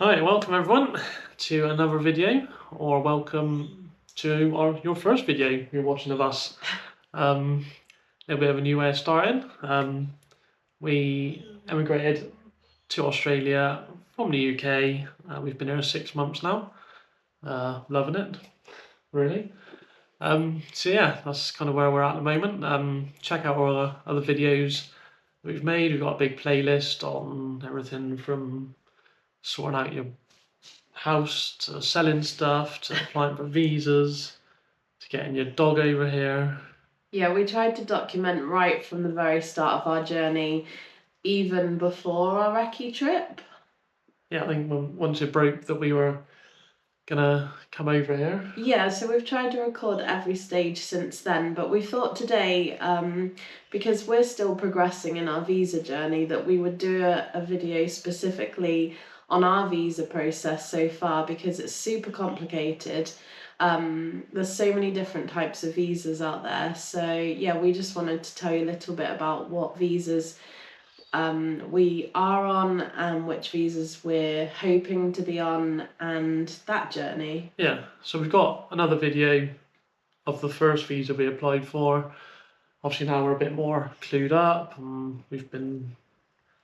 Hi, welcome everyone to another video, or welcome to your first video you're watching of us. A little bit of a new way of starting. We emigrated to Australia from the UK. We've been here 6 months now. Loving it, really. So yeah, that's kind of where we're at the moment. Check out all the other videos we've made. We've got a big playlist on everything from sorting out your house to selling stuff to applying for visas to getting your dog over here. Yeah, we tried to document right from the very start of our journey, even before our recce trip. Yeah, I think once it broke that we were gonna come over here. Yeah, so we've tried to record every stage since then, but we thought today, because we're still progressing in our visa journey, that we would do a video specifically on our visa process so far because it's super complicated. There's so many different types of visas out there. So yeah, we just wanted to tell you a little bit about what visas we are on and which visas we're hoping to be on and that journey. Yeah, so we've got another video of the first visa we applied for. Obviously now we're a bit more clued up and we've been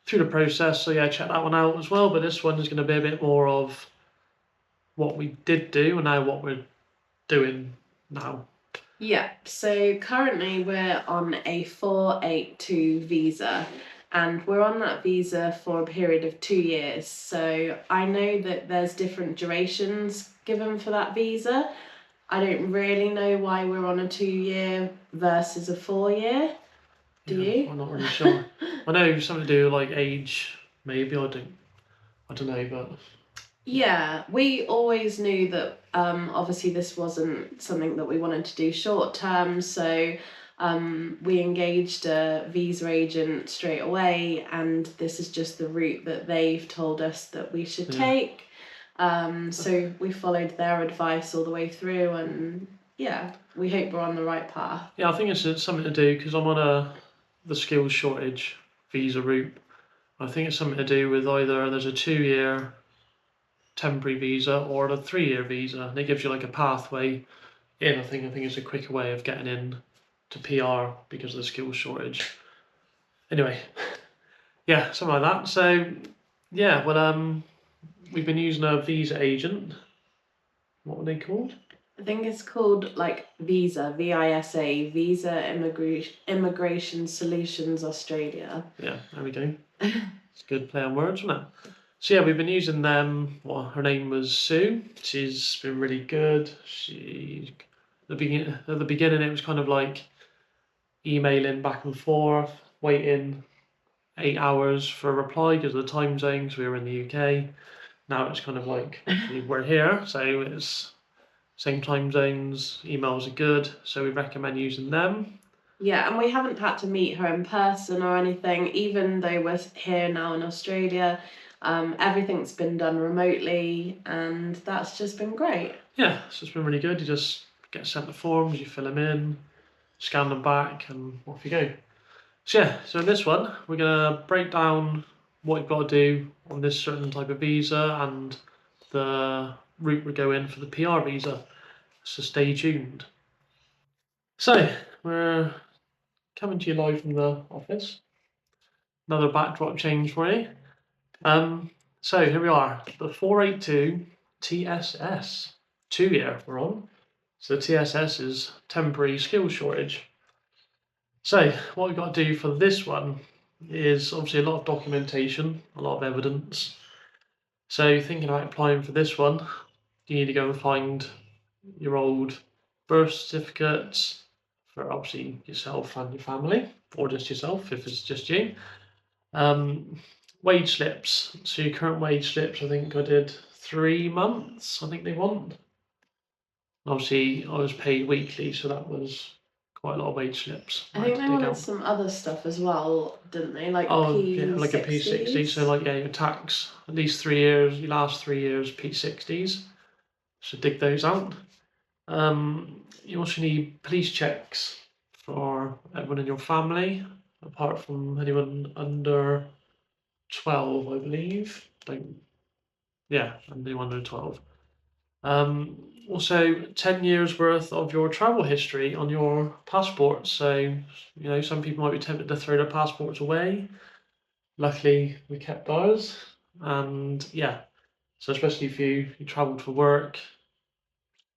through the process, so yeah, check that one out as well. But this one is going to be a bit more of what we did do and now what we're doing now. Yeah, so currently we're on a 482 visa and we're on that visa for a period of 2 years. So I know that there's different durations given for that visa. I don't really know why we're on a 2 year versus a 4 year. Do you? I'm not really sure. I know something to do with like age, maybe. I don't know, but Yeah, we always knew that obviously this wasn't something that we wanted to do short term, so we engaged a visa agent straight away, and this is just the route that they've told us that we should take. So we followed their advice all the way through, and yeah, we hope we're on the right path. yeah, I think it's something to do because I'm on the skills shortage visa route. I think it's something to do with either there's a 2 year temporary visa or a 3 year visa, and it gives you like a pathway in. I think it's a quicker way of getting in to PR because of the skills shortage. Anyway, yeah, something like that. So yeah, well, we've been using a visa agent. What were they called? I think it's called like Visa, VISA, Immigration Solutions Australia. Yeah, there we go. It's a good play on words, wasn't it? So yeah, we've been using them. Well, her name was Sue. She's been really good. At the beginning it was kind of like emailing back and forth, waiting 8 hours for a reply because of the time zones. We were in the UK. Now it's kind of like we're here, so it's same time zones. Emails are good, so we recommend using them. Yeah, and we haven't had to meet her in person or anything, even though we're here now in Australia. Everything's been done remotely, and that's just been great. Yeah, so it's been really good. You just get sent the forms, you fill them in, scan them back, and off you go. So yeah, so in this one, we're gonna break down what you've got to do on this certain type of visa and the route we're going for the PR visa. So stay tuned. So we're coming to you live from the office. Another backdrop change for you. So here we are, the 482 TSS 2 year we're on. So the TSS is temporary skills shortage. So what we've got to do for this one is obviously a lot of documentation, a lot of evidence. So thinking about applying for this one, you need to go and find your old birth certificates for obviously yourself and your family, or just yourself if it's just you. Wage slips. So your current wage slips, I think I did 3 months, I think they want. Obviously, I was paid weekly, so that was quite a lot of wage slips. I think they wanted some other stuff as well, didn't they? Like Yeah, like a P60. So like yeah, your tax at least 3 years, your last 3 years P60s. So dig those out. You also need police checks for everyone in your family, apart from anyone under 12, I believe. Don't Yeah, and do 112. Also, 10 years worth of your travel history on your passport. So, some people might be tempted to throw their passports away. Luckily, we kept ours. And yeah, so especially if you travelled for work,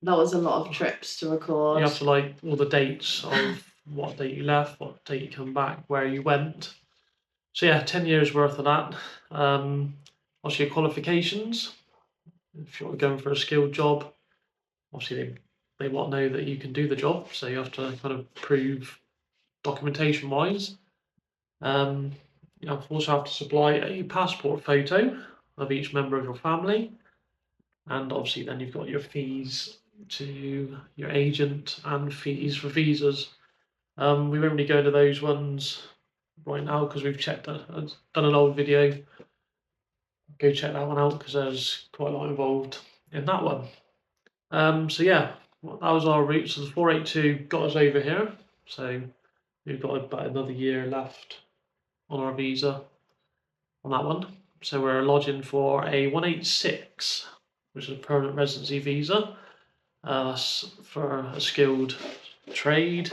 That was a lot of trips to you record. have to all the dates of what date you left, what date you come back, where you went. So yeah, 10 years worth of that. Also your qualifications. If you're going for a skilled job, obviously they want to know that you can do the job, so you have to kind of prove documentation wise. You also have to supply a passport photo of each member of your family, and obviously then you've got your fees to your agent and fees for visas. We won't really go into those ones right now because we've done an old video. Go check that one out because there's quite a lot involved in that one. So yeah, that was our route. So the 482 got us over here. So we've got about another year left on our visa on that one. So we're lodging for a 186, which is a permanent residency visa. That's for a skilled trade.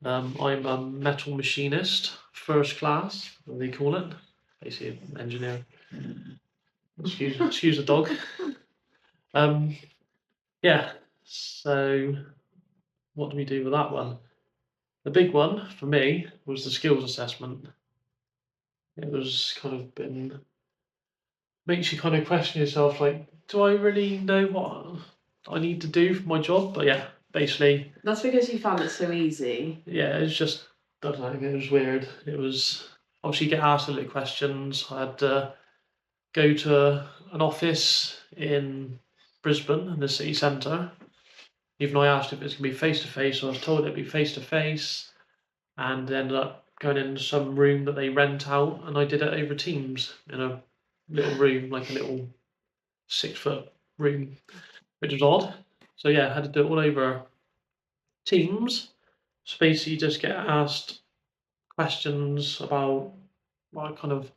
I'm a metal machinist, first class, what they call it. Basically, an engineer. Excuse the dog. Yeah. So what do we do with that one? The big one for me was the skills assessment. It was kind of been makes you kind of question yourself, like, do I really know what I need to do for my job? But yeah, basically, That's because you found it so easy. yeah, it's just I don't know. It was weird. It was obviously you get asked a lot of questions. I had to go to an office in Brisbane in the city centre. Even though I asked if it's going to be face to face, I was told it'd be face to face, and ended up going into some room that they rent out, and I did it over Teams in a little room, like a little 6 foot room, which was odd. So yeah, I had to do it all over Teams. So basically, you just get asked questions about kind of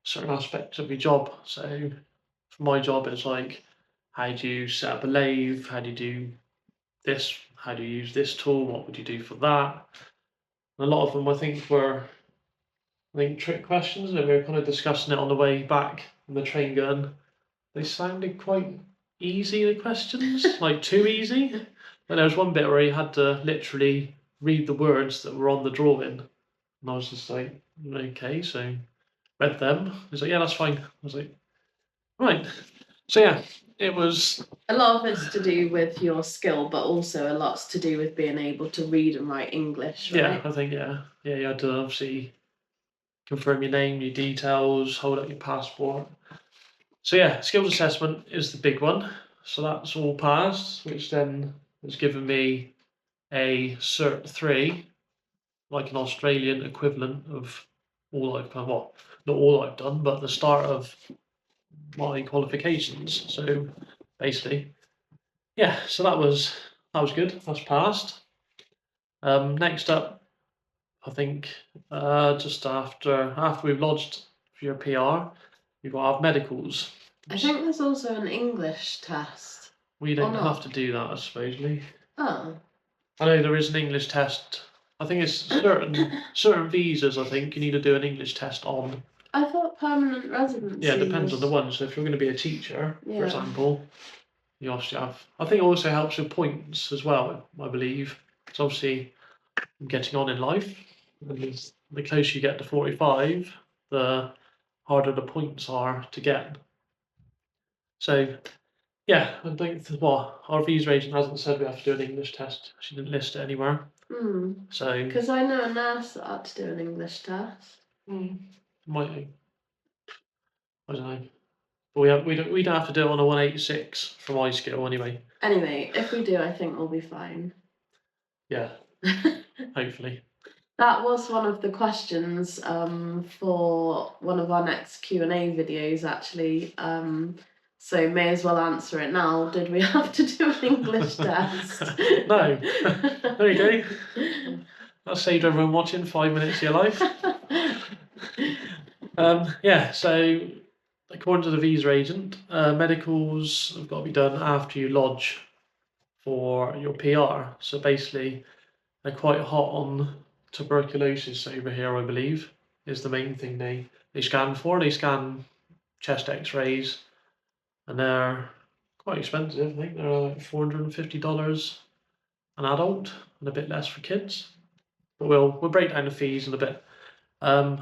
certain aspects of your job. So for my job, it's like, how do you set up a lathe? How do you do this? How do you use this tool? What would you do for that? And a lot of them, I think, trick questions, and we were kind of discussing it on the way back in the train going, they sounded quite easy, the questions, like too easy. And there was one bit where he had to literally read the words that were on the drawing. And I was just like, okay, so read them. He's like, yeah, that's fine. I was like, right. So yeah, it was. A lot of it's to do with your skill, but also a lot's to do with being able to read and write English, right? Yeah, I think, yeah. Yeah, you had to obviously confirm your name, your details, hold up your passport. So yeah, skills assessment is the big one. So that's all passed, which then has given me a Cert 3, like an Australian equivalent of all I've done. Well, not all I've done, but the start of my qualifications. So basically, yeah. So that was good. That's passed. Next up, I think just after we've lodged for your PR, you've got to have medicals. I think there's also an English test. We don't not? have to do that, supposedly. Oh. I know there is an English test. I think it's certain visas. I think you need to do an English test on. I thought permanent residency. Yeah, it depends on was... the one. So if you're going to be a teacher, for Yeah. example, you obviously have. I think it also helps with points as well. I believe it's obviously getting on in life. And the closer you get to 45, the harder the points are to get. So yeah, I think our visa agent hasn't said we have to do an English test. She didn't list it anywhere. So Because I know a nurse that had to do an English test. might I don't know. But we don't have to do it on a 186 for my skill anyway. Anyway, if we do, I think we'll be fine. Yeah, hopefully. That was one of the questions for one of our next Q&A videos, actually. So may as well answer it now. Did we have to do an English test? No. There you go. That saved everyone watching 5 minutes of your life. Yeah, so according to the visa agent, medicals have got to be done after you lodge for your PR. So basically, they're quite hot on tuberculosis over here, I believe, is the main thing they scan for. They scan chest x-rays, and they're quite expensive. I think they're like $450 an adult and a bit less for kids. But we'll break down the fees in a bit.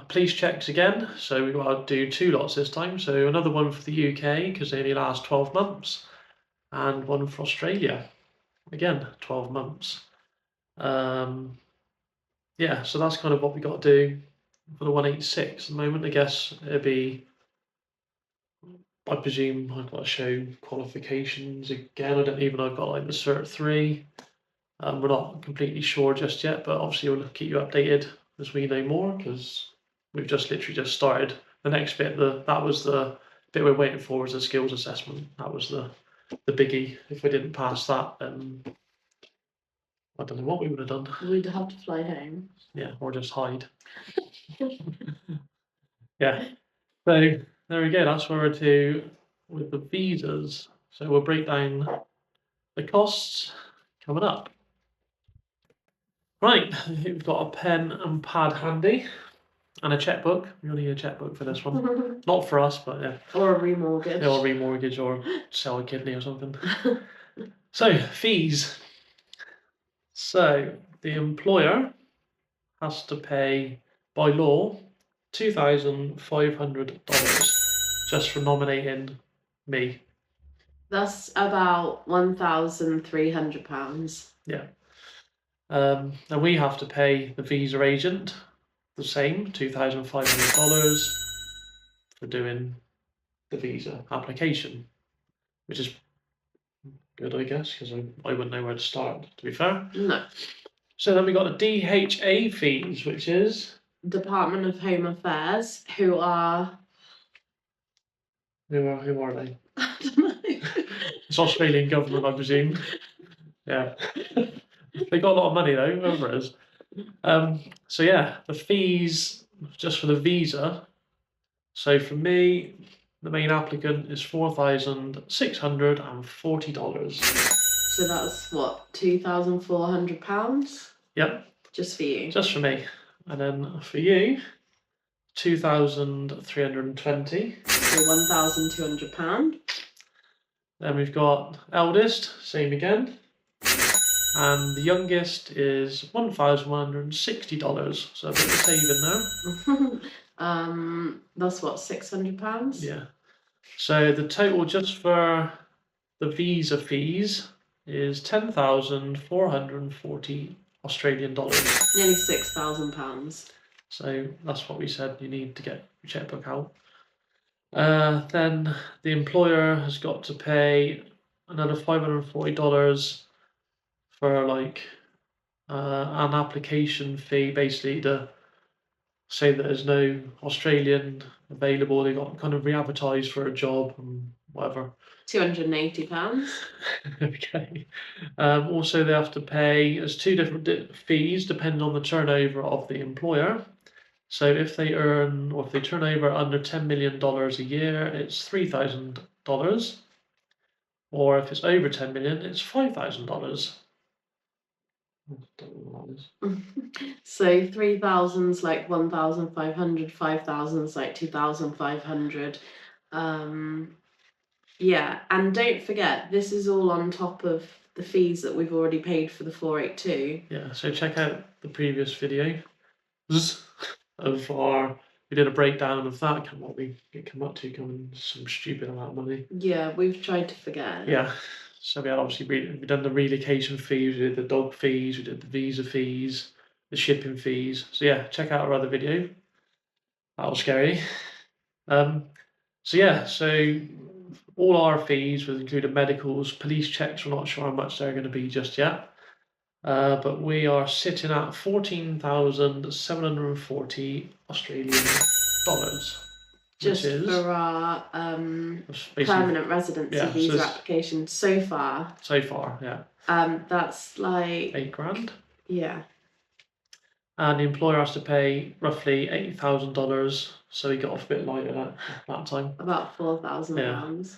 Police checks again, so we've got to do 2 lots this time. So another one for the UK because they only last 12 months, and one for Australia, again 12 months. Yeah, so that's kind of what we got to do for the 186 at the moment. I guess it'd be, I presume I've got to show qualifications again. I don't even know I've got like the Cert 3. We're not completely sure just yet, but obviously we'll keep you updated as we know more, because we've just literally just started. The next bit, that was the bit we're waiting for, was the skills assessment. That was the biggie. If we didn't pass that, then I don't know what we would have done. We'd have to fly home. Yeah, or just hide. Yeah. So there we go. That's where we're to with the visas. So we'll break down the costs coming up. Right, we've got a pen and pad handy and a checkbook. We only need a checkbook for this one. Not for us, but yeah. Or a remortgage. Yeah, or remortgage or sell a kidney or something. So, fees. So, the employer has to pay, by law, $2,500 just for nominating me. That's about £1,300. Yeah. And we have to pay the visa agent the same, $2,500 for doing the visa application, which is good, I guess, because I wouldn't know where to start, to be fair. No. So then we got the DHA fees, which is Department of Home Affairs, who are... Who are they? I don't know. It's Australian government, I presume. Yeah. They got a lot of money though, whoever it is. So yeah, the fees just for the visa. So for me, the main applicant is $4,640. So that's what, £2,400? Yep. Just for you. Just for me. And then for you, 2,320. So £1,200. Then we've got eldest, same again. And the youngest is $1,160. So a bit of a saving there. That's what, £600? Yeah. So the total just for the visa fees is 10,440 Australian dollars. Nearly £6,000. So that's what we said you need to get your checkbook out. Then the employer has got to pay another $540 for like an application fee, basically to say that there's no Australian available. They got kind of re-advertised for a job and whatever. £280. Okay. Also, they have to pay. There's 2 different fees depending on the turnover of the employer. So if they earn, or if they turn over under $10 million a year, it's $3,000. Or if it's over 10 million, it's $5,000. So 3,000's like 1,500, 5,000's like 2,500. Yeah, and don't forget, this is all on top of the fees that we've already paid for the 482. Yeah, so check out the previous video of we did a breakdown of that, and what we come up to, coming some stupid amount of money. Yeah, we've tried to forget. Yeah, so we had obviously we've done the relocation fees, we did the dog fees, we did the visa fees, the shipping fees. So yeah, check out our other video. That was scary. So yeah, so all our fees, with including medicals, police checks, we're not sure how much they're going to be just yet. But we are sitting at 14,740 Australian dollars. Just for our permanent residency visa application so far. So far, yeah. That's like $8,000. Yeah. and the employer has to pay roughly $80,000. So he got off a bit light at that time. About £4,000.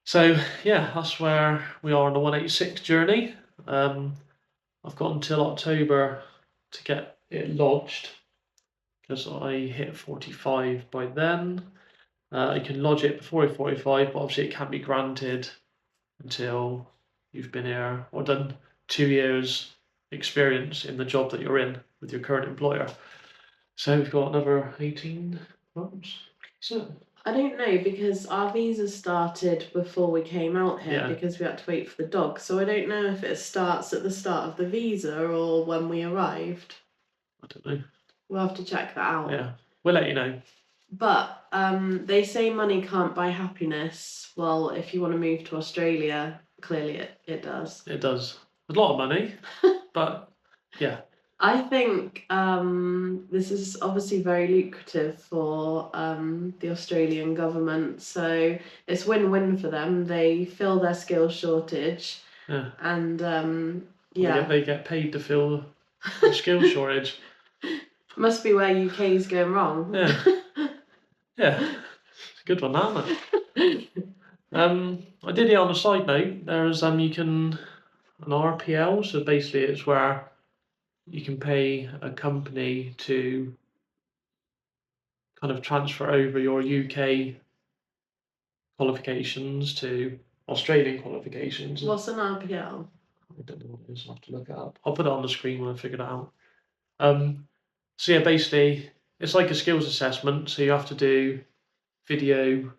So yeah, that's where we are on the 186 journey. I've got until October to get it lodged because I hit 45 by then. You can lodge it before you're 45, but obviously it can't be granted until you've been here or done 2 years experience in the job that you're in with your current employer. So we've got another 18 months. So I don't know, because our visa started before we came out here, Yeah. because we had to wait for the dog. So I don't know if it starts at the start of the visa or when we arrived. I don't know. We'll have to check that out. Yeah, we'll let you know. But they say money can't buy happiness. Well, if you want to move to Australia, clearly it does. It does. A lot of money, but yeah. I think this is obviously very lucrative for the Australian government. So it's win-win for them. They fill their skills shortage, Yeah. and yeah, They get paid to fill the skills shortage. Must be where UK's going wrong. Yeah. Yeah, it's a good one, that, isn't it? I did it on a side note. There's you can an RPL, so basically it's where you can pay a company to kind of transfer over your UK qualifications to Australian qualifications. What's an RPL? I don't know what it is. I'll have to look it up. I'll put it on the screen when I figure it out. So yeah, basically it's like a skills assessment. So you have to do video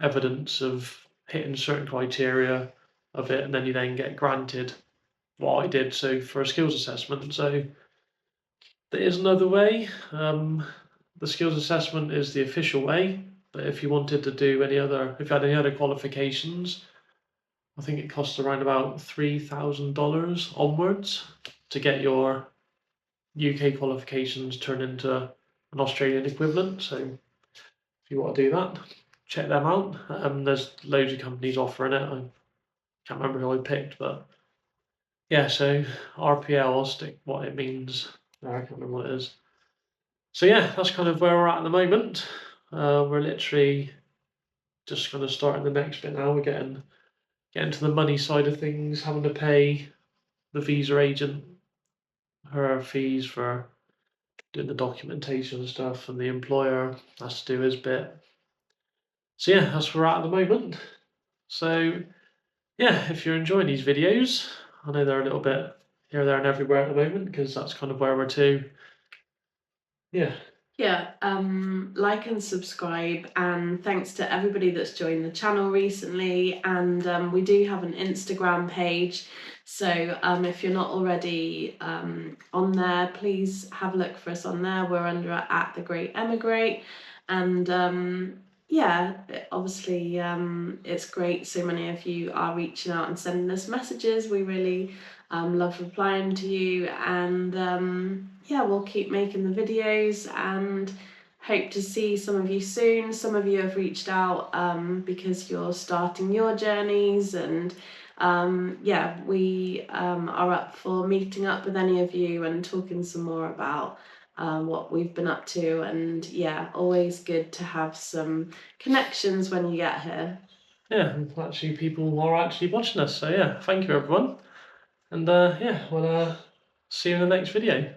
evidence of hitting certain criteria of it, and then you then get granted what I did. So for a skills assessment, so there is another way. The skills assessment is the official way, but if you wanted to do any other, if you had any other qualifications, I think it costs around about $3,000 onwards to get your UK qualifications turned into an Australian equivalent. So if you want to do that, check them out. There's loads of companies offering it. I can't remember who I picked, but yeah, so RPL, I'll stick what it means. I can't remember what it is. So yeah, that's kind of where we're at the moment. We're literally just going to start in the next bit now. We're getting to the money side of things, having to pay the visa agent her fees for doing the documentation and stuff, and the employer has to do his bit. So yeah, that's where we're at the moment. So yeah, if you're enjoying these videos, I know they're a little bit here, there, and everywhere at the moment because that's kind of where we're to. Yeah. Yeah, like and subscribe, and thanks to everybody that's joined the channel recently. And we do have an Instagram page, so if you're not already on there, please have a look for us on there. We're under at The Great Emigrate, and yeah, obviously it's great so many of you are reaching out and sending us messages. We really love replying to you, and yeah, we'll keep making the videos and hope to see some of you soon. Some of you have reached out because you're starting your journeys, and yeah, we are up for meeting up with any of you and talking some more about what we've been up to. And yeah, always good to have some connections when you get here. Yeah, and actually people are actually watching us, so yeah, thank you everyone. And yeah, we'll see you in the next video.